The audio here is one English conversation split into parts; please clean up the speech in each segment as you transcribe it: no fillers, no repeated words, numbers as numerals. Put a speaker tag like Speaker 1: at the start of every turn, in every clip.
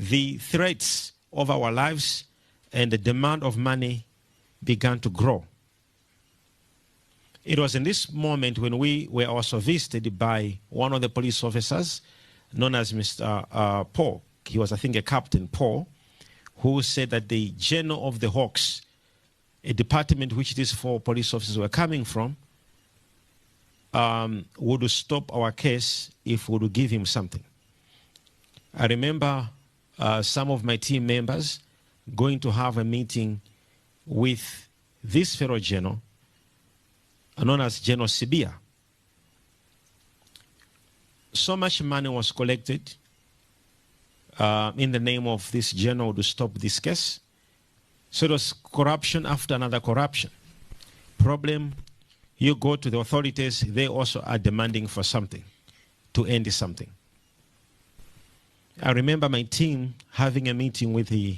Speaker 1: the threats of our lives and the demand of money began to grow. It was in this moment when we were also visited by one of the police officers known as Mr. Paul. He was, I think, a captain, Paul, who said that the General of the Hawks, a department which these 4 police officers were coming from, would stop our case if we would give him something. I remember some of my team members going to have a meeting with this fellow general, known as General Sibia. So much money was collected in the name of this general to stop this case. So it was corruption after another corruption. Problem, you go to the authorities, they also are demanding for something, to end something. I remember my team having a meeting with the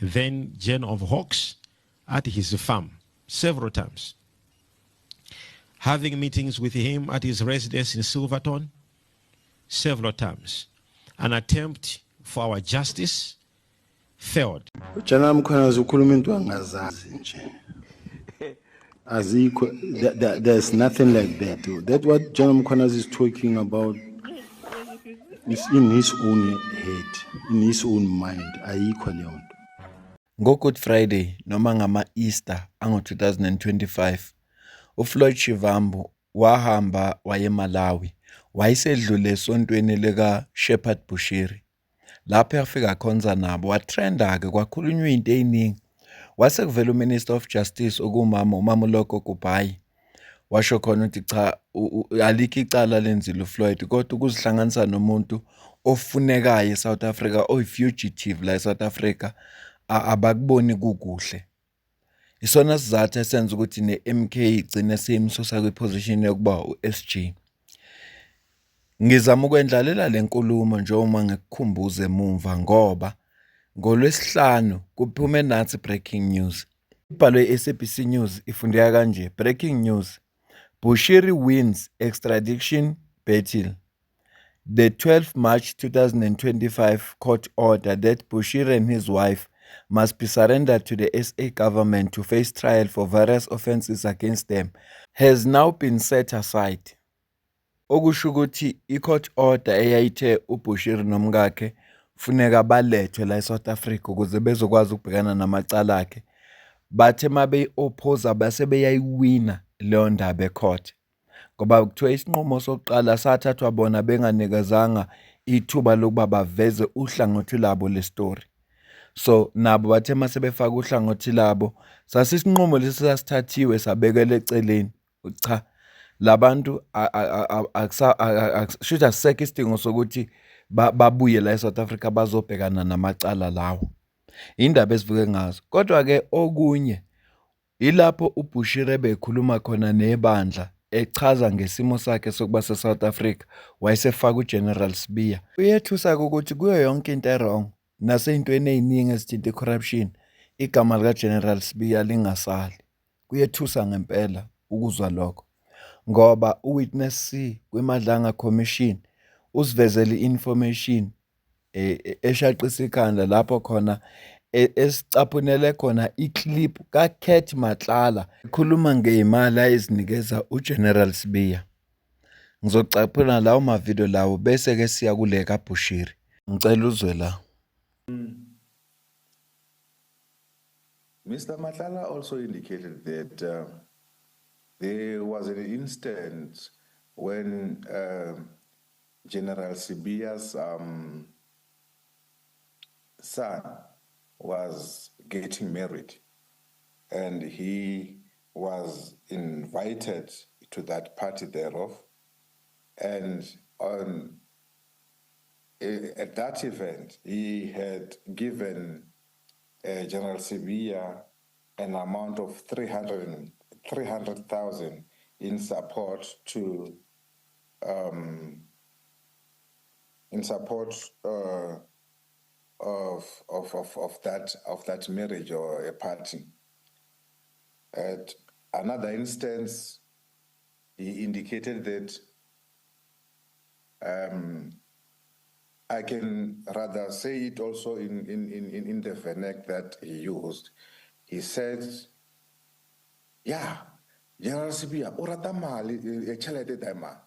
Speaker 1: then General of Hawks at his farm several times. Having meetings with him at his residence in Silverton several times. An attempt for our justice failed.
Speaker 2: There's nothing like that. That's what General Mkhwanazi is talking about. It's in his own head, in his own mind.
Speaker 3: Ngo-Good Friday noma ngama-Easter ango-2025, uFloyd Shivambu wahamba waye Malawi, wayesedlule esontweni lika-Shepherd Bushiri. Lapho yafika khonza nabo, watrenda-ke kwakhulunywa into ey'ningi. Wase kuvela uMinister of Justice okumama uMamoloko Kubayi. Washo khona ukuthi cha, alikho icala lenzile uFloyd, kodwa ukuzihlanganisa nomuntu ofunekayo eSouth Africa, oyi-fugitive la eSouth Africa, abakuboni kukuhle. Isona sizathu esenza ukuthi ne-MK igcine seyimsusa kwiposition yokuba u-SG. Ngizama ukwendlalela le nkulumo njengoba ngikukhumbuza emuva ngoba ngoLwesihlanu kuphume nathi breaking news. Ibhalwe i-SABC News ifundeka kanje: breaking news, Bushiri wins extradition battle. The 12 March 2025 court order that Bushiri and his wife must be surrendered to the SA government to face trial for various offences against them has now been set aside. Okusho ukuthi i-court order eyayithe uBushiri nomkakhe funeka balethwe la eSouth Africa ukuze bezokwazi ukubhekana namacala akhe, bathe mabe-oppose base beyayiwina leyo ndaba ecourt, ngoba kuthiwa isinqumo sokuqala sathathwa bona benganikezanga ithuba lokuba baveze uhlangothi labo le-story. So nabo bathe masebefaka uhlangothi labo, sasisinqumo lesi sasithathiwe sabekela eceleni. Cha, labantu should asisekho isidingo sokuthi babuye la eSouth Africa bazobhekana namacala lawo. Indaba esivuke ngazo. Kodwa-ke okunye ilapho uBushiri ebekhuluma khona nebandla echaza ngesimo sakhe sokuba seSouth Africa, wayesefaka uGeneral Sibiya. Uyethusa ukuthi kuyo yonke into erong nasey'ntweni ey'ningi ezithinta i-corruption, igama likaGeneral Sibiya lingasali. Kuyethusa ngempela ukuzwa lokho, ngoba uWitness C kwiMadlanga Commission usivezele i-information eshaqisa ikhanda lapho khona esicaphunele khona iclip kaKat Matlala ekhuluma ngey'mali ayezinikeza uGeneral Sibiya. Ngizocaphuna lawo mavidiyo lawo bese-ke siya kule kaBushiri. Ngicela uzwe la.
Speaker 4: Mr. Matlala also indicated that there was an instance when General Sibiya's son was getting married, and he was invited to that party thereof. And at that event, he had given General Sibiya an amount of 300,000 in support to of that marriage or a party. At another instance, he indicated that I can rather say it also in the vernac that he used. He said, yeah, General Sibia, orata mali e chelete dema.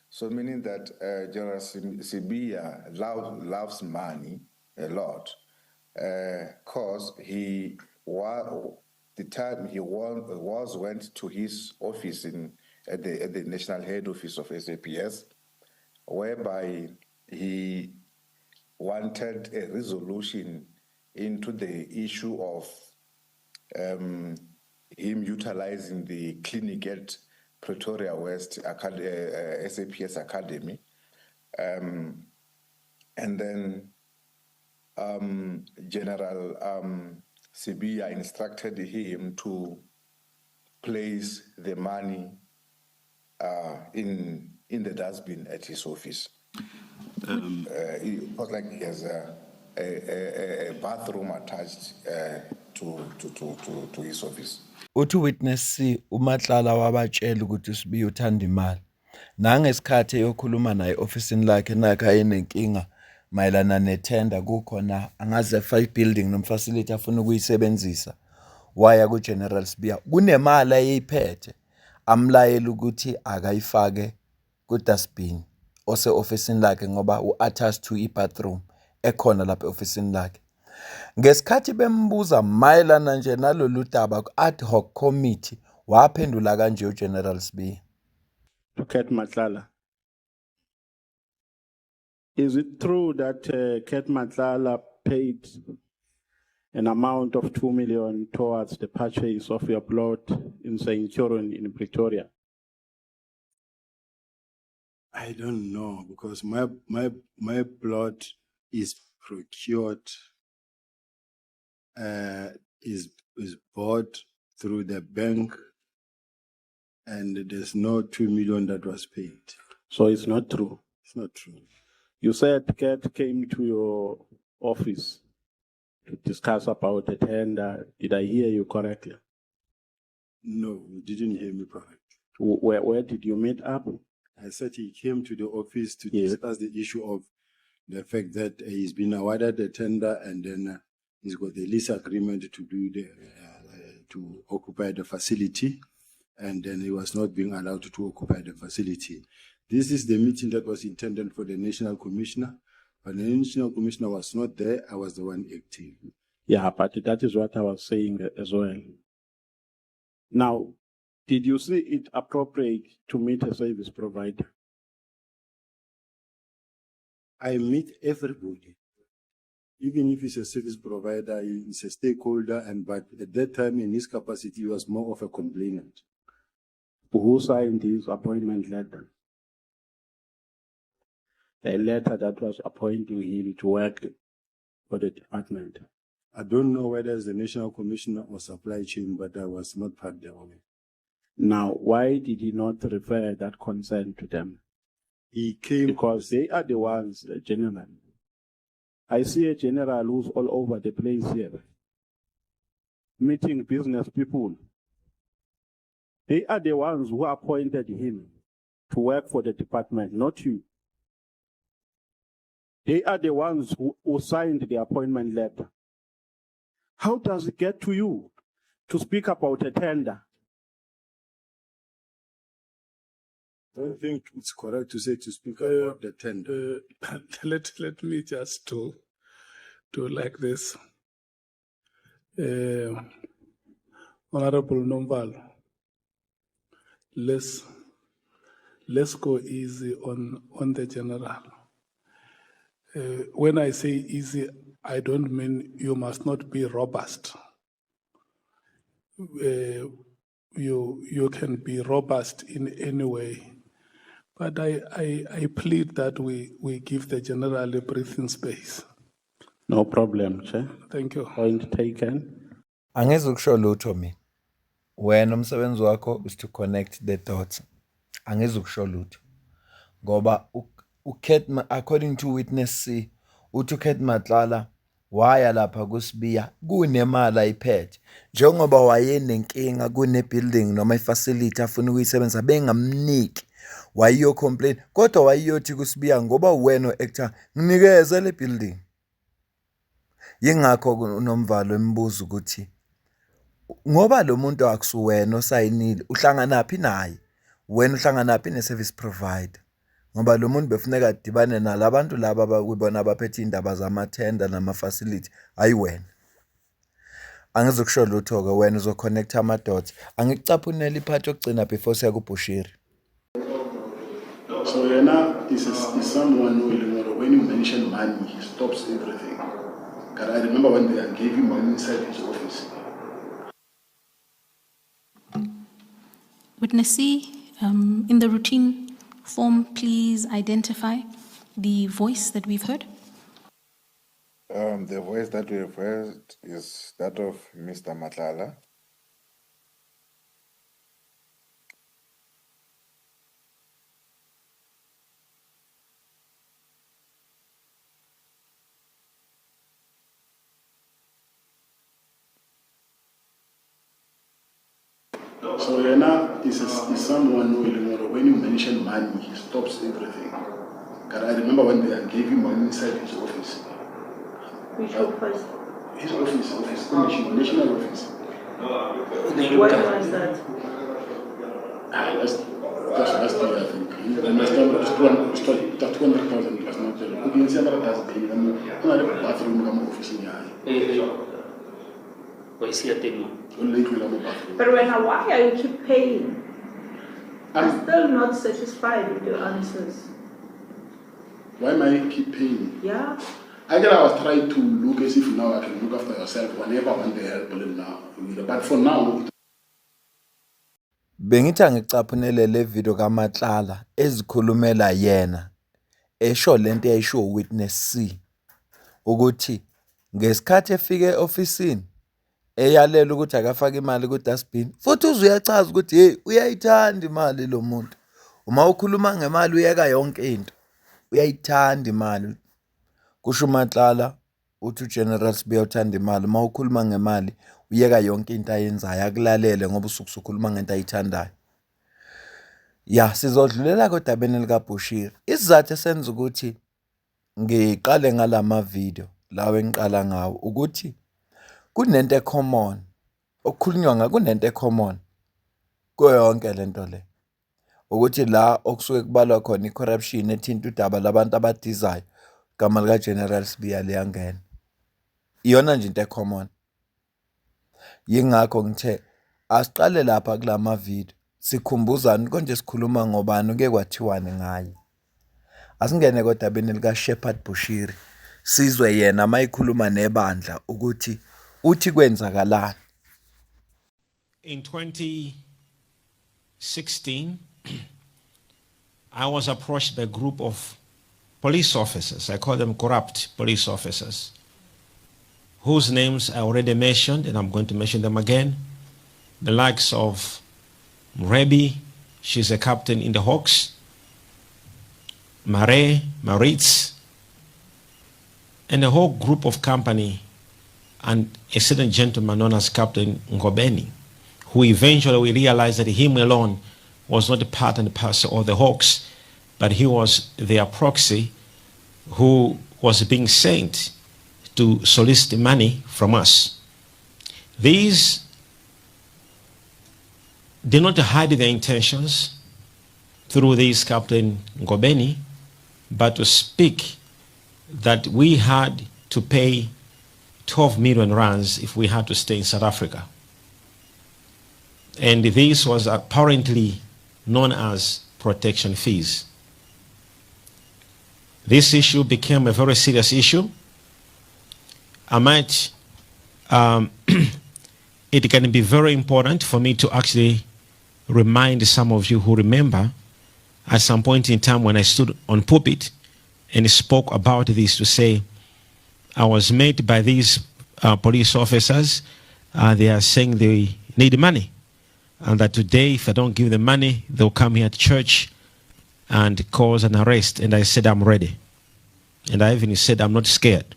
Speaker 4: So meaning that General Sibia loves money a lot, cause he the time he went to his office at the national head office of SAPS, whereby he wanted a resolution into the issue of him utilizing the clinic at Pretoria West SAPS Academy. And then General Sibia instructed him to place the money in the dustbin at his office. It was like he has a bathroom attached to his office.
Speaker 3: Uthi Witness C uMatlala wabatshela ukuthi uSibiya uthanda imali. Nangesikhathi eyokhuluma naye ofisini lakhe nakhe ayenenkinga mayelana nethenda kukhona angaze 5 building nomfacility afuna ukuyisebenzisa. Waya kuGeneral Sibiya kunemali ayiphethe amlayela ukuthi akayifake ku-dustbin ose-ofisini lakhe ngoba u-attached to i-bathroom ekhona lapha e-ofisini lakhe. Ngesikhathi bembuza mayelana nje nalolu daba ku-ad hoc committee waphendula kanje uGeneral Sibiya.
Speaker 5: Ket Matlala, is it true that Ket Matlala paid an amount of 2 million towards the purchase of your plot in St. Joran in Pretoria?
Speaker 2: I don't know, because my plot is procured, is bought through the bank, and there's no 2 million that was paid.
Speaker 5: So it's not true.
Speaker 2: It's not true.
Speaker 5: You said Ket came to your office to discuss about the tender. Did I hear you correctly?
Speaker 2: No, you didn't hear me correctly.
Speaker 5: Where did you meet up?
Speaker 2: I said he came to the office to
Speaker 5: Yes.
Speaker 2: discuss the issue of the fact that he's been awarded the tender, and then he's got the lease agreement to do to occupy the facility, and then he was not being allowed to occupy the facility. This is the meeting that was intended for the National Commissioner, but the National Commissioner was not there. I was the one acting.
Speaker 5: Yeah, but that is what I was saying as well. Now, did you see it appropriate to meet a service provider?
Speaker 2: I meet everybody. Even if he's a service provider, he's a stakeholder, but at that time, in his capacity, he was more of a complainant.
Speaker 5: Who signed his appointment letter? The letter that was appointing him to work for the department.
Speaker 2: I don't know whether it's the National Commissioner or Supply Chain, but I was not part thereof.
Speaker 5: Now, why did he not refer that concern to them?
Speaker 2: He came
Speaker 5: Because they are the ones, the general. I see a general who's all over the place here, meeting business people. They are the ones who appointed him to work for the department, not you. They are the ones who signed the appointment letter. How does it get to you to speak about a tender?
Speaker 2: I don't think it's correct to say to speak about the tender.
Speaker 6: Let me just do like this. Honorable Nombal, let's go easy on the general. When I say easy, I don't mean you must not be robust. You can be robust in any way. But I plead that we give the general a breathing space.
Speaker 5: No problem, Chair.
Speaker 6: Thank you.
Speaker 5: Point taken.
Speaker 3: Angizukusho lutho mina. Wena umsebenzi wakho is to connect the dots. Angizukusho lutho. Ngoba according to Witness C, uthi uKet Matlala waya lapha kuSibiya kunemali ayiphethe. Njengoba wayenenkinga kune building noma ifacility afuna ukuyisebenzisa bengamniki wayiyocomplain kodwa wayiyothi kuSibiya ngoba wena actor nginikeze le building. Yingakho uNomvalo embuza ukuthi ngoba lo muntu akusuwena osayinile uhlanganaphi naye, wena uhlanganaphi ne-service provider, ngoba lo muntu befuneka adibane nalabantu laba abakubona abaphethe indaba zamathenda nama-facility, hayi wena. Angizokusho lutho-ke, wena uzoconnecta ama-dots. Angikucaphunela iphathi yokugcina before siya kuBushiri.
Speaker 7: So Yena is someone who, when you mention money, he stops everything. Because I remember when they gave him money inside his office.
Speaker 8: Witness C, in the routine form, please identify the voice that we've heard.
Speaker 4: The voice that we have heard is that of Mr. Matlala.
Speaker 7: So Yena is someone who, when you mention money, he stops everything. Because I remember when they gave him money inside his office.
Speaker 9: Which office?
Speaker 7: His office, the national office.
Speaker 9: When was that?
Speaker 7: That's the I think. He must have it was 200,000 plus not there. You can see that that's big. I'm not a bathroom, I'm office in here.
Speaker 9: But why are you keep paying? I'm still not satisfied with your answers.
Speaker 7: Why am I keep paying?
Speaker 9: Yeah.
Speaker 7: I was trying to look as if now I can look after yourself whenever I want the help now. But for now,
Speaker 3: Bengithi angicaphunele le video kaMatlala ezikhulumela yena esho lento eyayisho Witness C ukuthi ngesikhathi efike e-ofisini eyalela ukuthi akafake imali ku-dustbin futhi uyachaza ukuthi hey uyayithanda imali lo muntu. Uma ukhuluma ngemali uyeka yonke into, uyayithanda imali. Kusho uMatlala uthi uGeneral Sibiya uthanda imali, uma ukhuluma ngemali uyeka yonke into ayenzayo akulalele ngoba usukhuluma ngento ayithandayo. Ya sizodlulela kodabeni likaBushiri. Isizathu esenza ukuthi ngiqale ngalama video lawo engiqala ngawo ukuthi kunento ecommon okukhulunywa kunento ecommon kuyo yonke lento le ukuthi la okusuke kubalwa khona icorruption ethinta udaba labantu abadizayo igama lika General Sibiya liyangena. Iyona nje into ecommon. Yingakho ngithe asiqale lapha kulama video sikhumbuzana konje sikhuluma ngobani kuke kwathiwani ngaye. Asingene kodabeni lika Shepherd Bushiri sizwe yena mayikhuluma nebandla ukuthi uthi kwenzakalani.
Speaker 1: In 2016, I was approached by a group of police officers. I call them corrupt police officers, whose names I already mentioned, and I'm going to mention them again. The likes of Rebi, she's a captain in the Hawks, Maritz, and a whole group of company, and a certain gentleman known as Captain Ngobeni, who eventually we realized that him alone was not a part and parcel of the Hawks, but he was their proxy who was being sent to solicit money from us. These did not hide their intentions through this Captain Ngobeni, but to speak that we had to pay 12 million rands if we had to stay in South Africa. And this was apparently known as protection fees. This issue became a very serious issue. It can be very important for me to actually remind some of you who remember at some point in time when I stood on pulpit and spoke about this to say, I was met by these police officers. They are saying they need money. And that today, if I don't give them money, they'll come here to church and cause an arrest. And I said, I'm ready. And I even said, I'm not scared.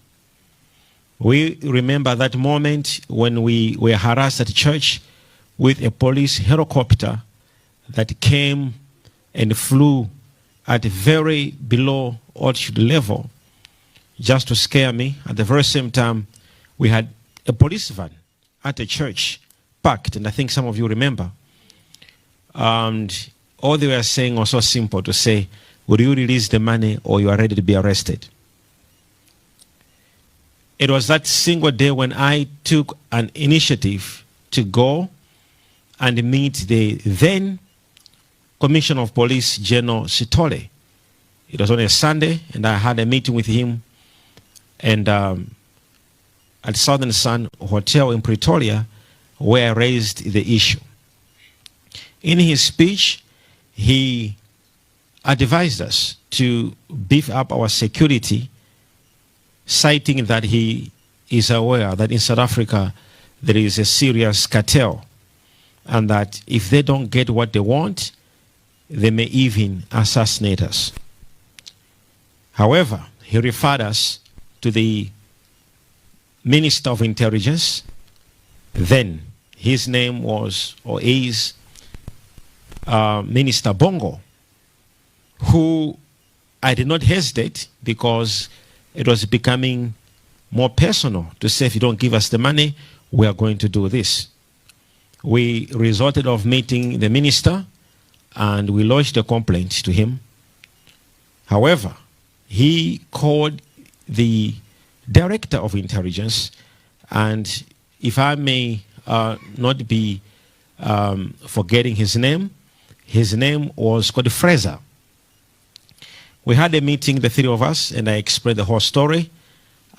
Speaker 1: We remember that moment when we were harassed at church with a police helicopter that came and flew at very below altitude level just to scare me. At the very same time, we had a police van at a church parked, and I think some of you remember. And all they were saying was so simple to say, will you release the money or you are ready to be arrested? It was that single day when I took an initiative to go and meet the then Commissioner of Police, General Sitole. It was on a Sunday, and I had a meeting with him and at Southern Sun Hotel in Pretoria, where I raised the issue. In his speech, he advised us to beef up our security, citing that he is aware that in South Africa there is a serious cartel, and that if they don't get what they want, they may even assassinate us. However, he referred us to the Minister of Intelligence. Then his name was, or is, Minister Bongo, who I did not hesitate because it was becoming more personal to say, if you don't give us the money, we are going to do this. We resorted of meeting the minister and we lodged a complaint to him. However, he called the Director of Intelligence, and if I may not be forgetting his name was called Fraser. We had a meeting, the three of us, and I explained the whole story,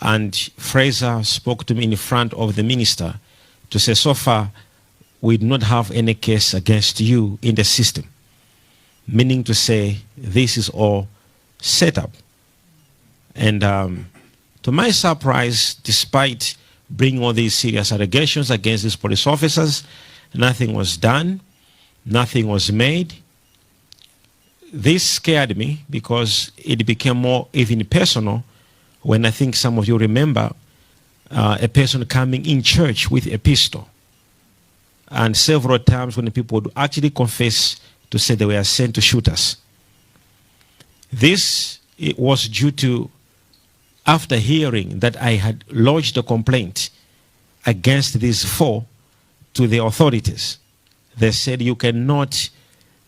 Speaker 1: and Fraser spoke to me in front of the minister to say, so far, we do not have any case against you in the system. Meaning to say, this is all set up. And to my surprise, despite bringing all these serious allegations against these police officers, nothing was done, nothing was made. This scared me because it became more even personal when I think some of you remember a person coming in church with a pistol. And several times when people would actually confess to say they were sent to shoot us. This it was due to, after hearing that I had lodged a complaint against these four to the authorities, they said, you cannot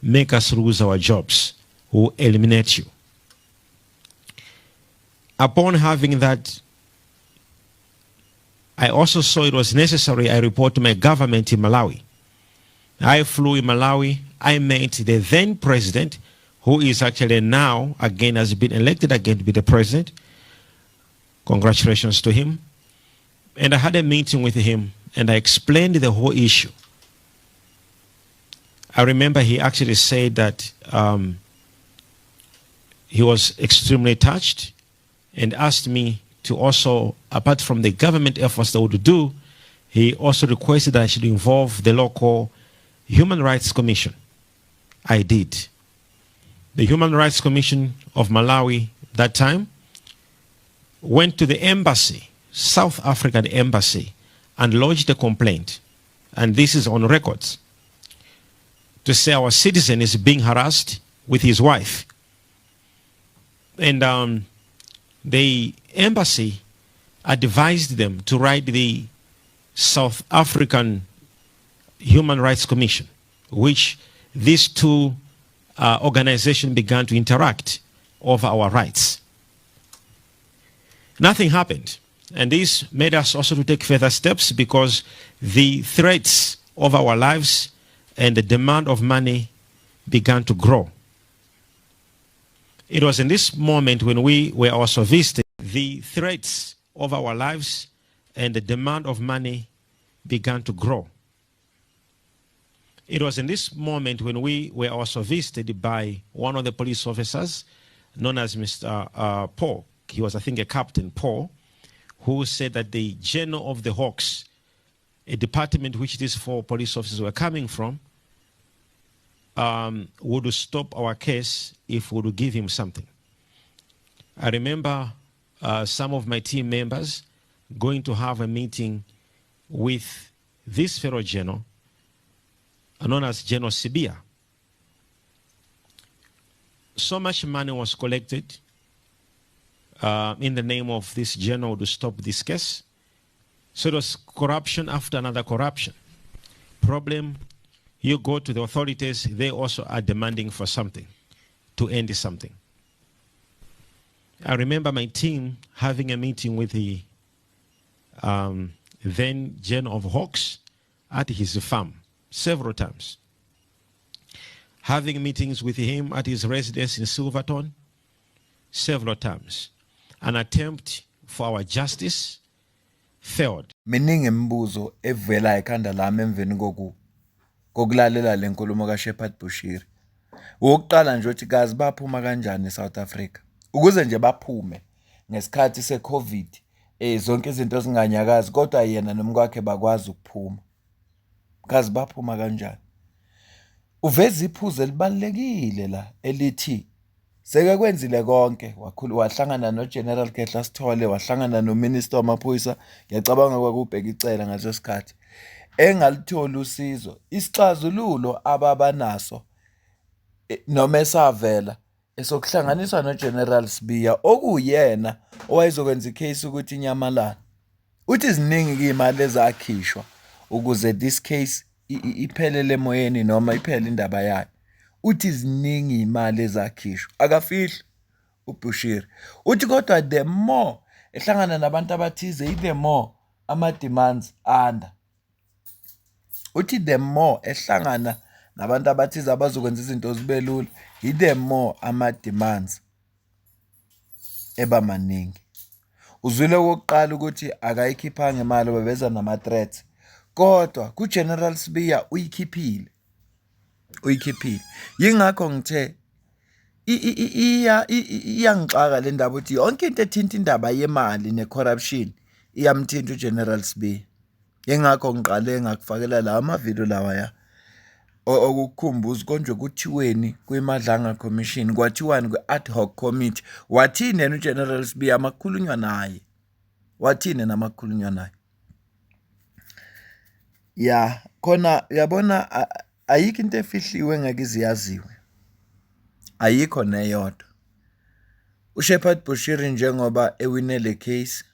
Speaker 1: make us lose our jobs. We'll eliminate you. Upon having that, I also saw it was necessary I report to my government in Malawi. I flew in Malawi. I met the then president, who is actually now, again, has been elected again to be the president. Congratulations to him. And I had a meeting with him, and I explained the whole issue. I remember he actually said that he was extremely touched and asked me to also, apart from the government efforts that would do, he also requested that I should involve the local Human Rights Commission. I did. The Human Rights Commission of Malawi that time went to the embassy, South African embassy, and lodged a complaint. And this is on records, to say our citizen is being harassed with his wife. And the embassy advised them to write the South African Human Rights Commission, which these two organizations began to interact over our rights. Nothing happened. And this made us also to take further steps because the threats of our lives and the demand of money began to grow. It was in this moment when we were also visited, the threats of our lives and the demand of money began to grow. It was in this moment when we were also visited by one of the police officers known as Mr. Paul. He was, I think, a Captain Paul, who said that the General of the Hawks, a department which these four police officers were coming from, would stop our case if we would give him something. I remember some of my team members going to have a meeting with this fellow general, known as General Sibia. so much money was collected in the name of this general to stop this case. So it was corruption after another corruption. Problem, you go to the authorities, they also are demanding for something, to end something. I remember my team having a meeting with the then General of Hawks at his farm several times. Having meetings with him at his residence in Silverton several times. An attempt for our justice failed.
Speaker 3: Miningi imibuzo evela ekhanda lami emveni kokulalela le nkulumo kaShepherd Bushiri. Wokuqala nje uthi kazi baphuma kanjani eSouth Africa. Ukuze nje baphume ngesikhathi seCovid, zonke izinto zinganyakazi kodwa yena nomkwakhe bakwazi ukuphuma. Kazi baphuma kanjani. Uveza iphuzu elibalekile la elithi seke kwenzile konke wahlangana noGeneral Khehla Sithole, wahlangana noMinister wamaphoyisa, ngiyacabanga kwakubheka icela ngaleso sikhathi. Engalitholi usizo, isixazululo ababanaso noma esavela esokuhlanganiswa noGeneral Sibiya okuyena owayezokwenza icase ukuthi inyamalala. Uthi ziningi imali ezakhishwa ukuze this case iphelele emoyeni noma iphele indaba yayo. Uthi ziningi imali ezakhishwa. Akafihli uBushiri. Uthi kodwa the more ehlangana nabantu abathize, the more ama demands anda. Uthi the more ehlangana nabantu abathize abazokwenza izinto zibe lula, the more ama demands eba maningi. Uzwile okokuqala ukuthi akayikhiphanga imali bebeza nama threats. Kodwa kuGeneral Sibiya uyikhiphile. Yingakho ngithe iyangixaka le ndaba ukuthi yonke into ethinta indaba yemali necorruption iyamthinta uGeneral Sibiya. Yingakho ngiqale ngakufakela la amavideo lawa ya okukhumbuza konje kuthiweni kwiMadlanga Commission, kwathiwani kwi-ad hoc committee. Wathini yena uGeneral Sibiya amakhulunywa naye? Wathini namakhulunywa naye? Ya, khona yabona ayikho into efihliwe engeke iziyaziwe. Ayikho neyodwa. uShepherd Bushiri njengoba ewinele case,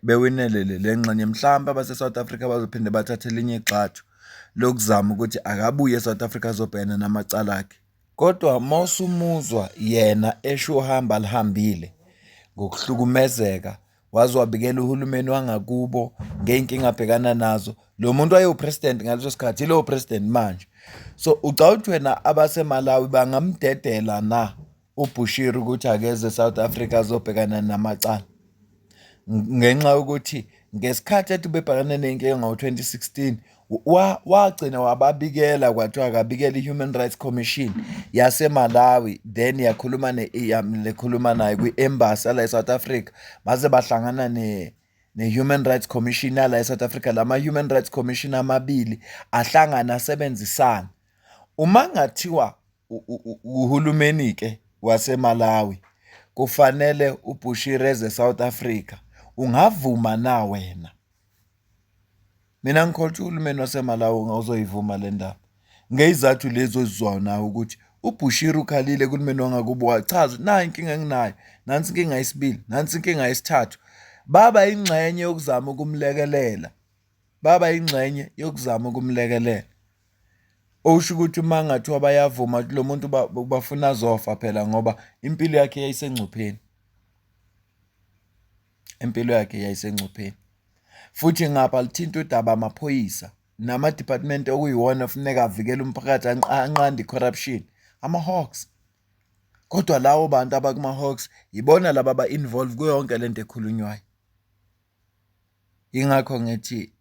Speaker 3: bewinele le ngxenye, mhlawumbe abase South Africa bazophinde bathathe elinye igxathu lokuzama ukuthi akabuye eSouth Africa azobhekana namacala akhe. Kodwa mawusumuzwa yena esho uhamba alihambile ngokuhlukumezeka, wazwabikela uhulumeni wangakubo ngeenkinga abhekana nazo. Lo muntu wayewu-president ngaleso sikhathi, lo president manje. So ucawuthi wena abaseMalawi bangamdedela na uBushiri ukuthi akeze South Africa azobhekana namacala? Ngenxa yokuthi ngesikhathi ethi bebhekane nenkinga ngo-2016 wagcina wababikela, kwathiwa akabikela i-Human Rights Commission yaseMalawi, then yakhuluma lekhuluma naye kwi-embassy la eSouth Africa, baze bahlangana ne-Human Rights Commission la eSouth Africa. Lama-Human Rights Commission amabili ahlangana asebenzisana. Uma ngathiwa uhulumeni-ke waseMalawi kufanele uBushiri eze South Africa, ungavuma na wena? Mina ngikholwa uhulumeni waseMalawi ngawuzoyivuma le ndaba. Ngezizathu lezo ezizwayo nawe ukuthi uBushiri ukhalile kuhulumeni wangakubo, wachaza nayi inkinga enginayo, nansi inkinga yesibili, nansi inkinga yesithathu. Baba ingxenye yokuzama ukumlekelela. Osho ukuthi uma ngathiwa bayavuma lo muntu bafuna zofa phela ngoba impilo yakhe yayisengcupheni. Futhi ngapha lithinta udaba amaphoyisa nama-department okuyiwona kufuneka avikele umphakathi, anqande corruption, ama-Hawks. Kodwa lawo bantu abakuma-Hawks yibona laba ba-involve kuyonke lento ekhulunywayo. Yingakho ngithi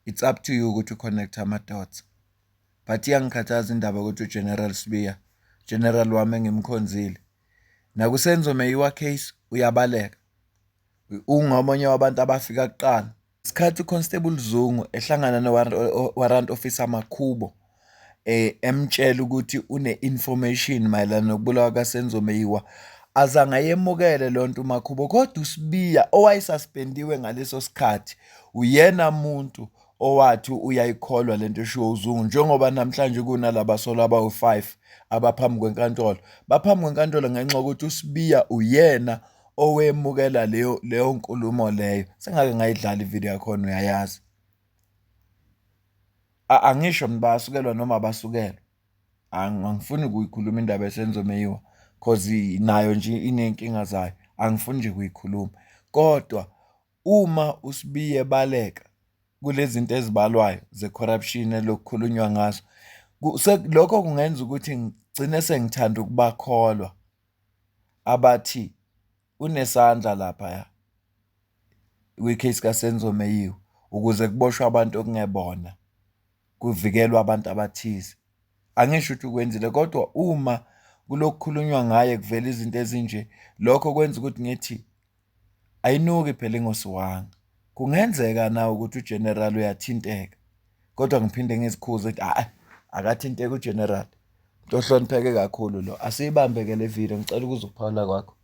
Speaker 3: it's up to you ukuthi uconnect ama-dots. But iyangikhathaza indaba ukuthi uGeneral Sibiya, general wami engimkhonzile, nakusenzo meyiwa case uyabaleka. Ungomunye wabantu abafika kuqala. Isikhathi uConstable Zungu ehlangana no-warrant officer Makhubo emtshela ukuthi une-information mayelana nokubulawa kaSenzo Meyiwa, azange ayemukele lonto Makhubo. Kodwa uSibiya owayesuspendiwe ngaleso sikhathi uyena muntu owathi uyayikholwa lento eshiwo uZungu, njengoba namhlanje kunalabasolwa abawu-5 abaphambi kwenkantolo. Baphambi kwenkantolo ngenxa yokuthi uSibiya uyena owemukela leyo nkulumo leyo. Sengake ngayidlala ivideo yakhona, uyayazi. Angisho mina basukelwa noma abasukelwa. Angifuni ukuyikhuluma indaba yeSenzo Meyiwa cause nayo nje inenkinga zayo. Angifuni nje kuyikhuluma. Kodwa uma uSibiya ebaleka kulezi zinto ezibalwayo ze-corruption elokukhulunywa ngazo, lokho kungenza ukuthi ngigcine sengithanda ukubakholwa abathi unesandla laphaya kwi-case kaSenzo Meyiwa ukuze kuboshwe abantu okungebona, kuvikelwe abantu abathize. Angisho ukuthi ukwenzile, kodwa uma kulokukhulunywa ngaye kuvela izinto ezinje, lokho kwenza ukuthi ngithi ayinuki phela ingosi wanga. Kungenzeka nawe ukuthi uGeneral uyathinteka, kodwa ngiphinde ngizikhuze ukuthi akathinteke uGeneral. Into ohlonipheke kakhulu lo. Asiyibambe ke le video, ngicela ukuze ukuphawula kwakho.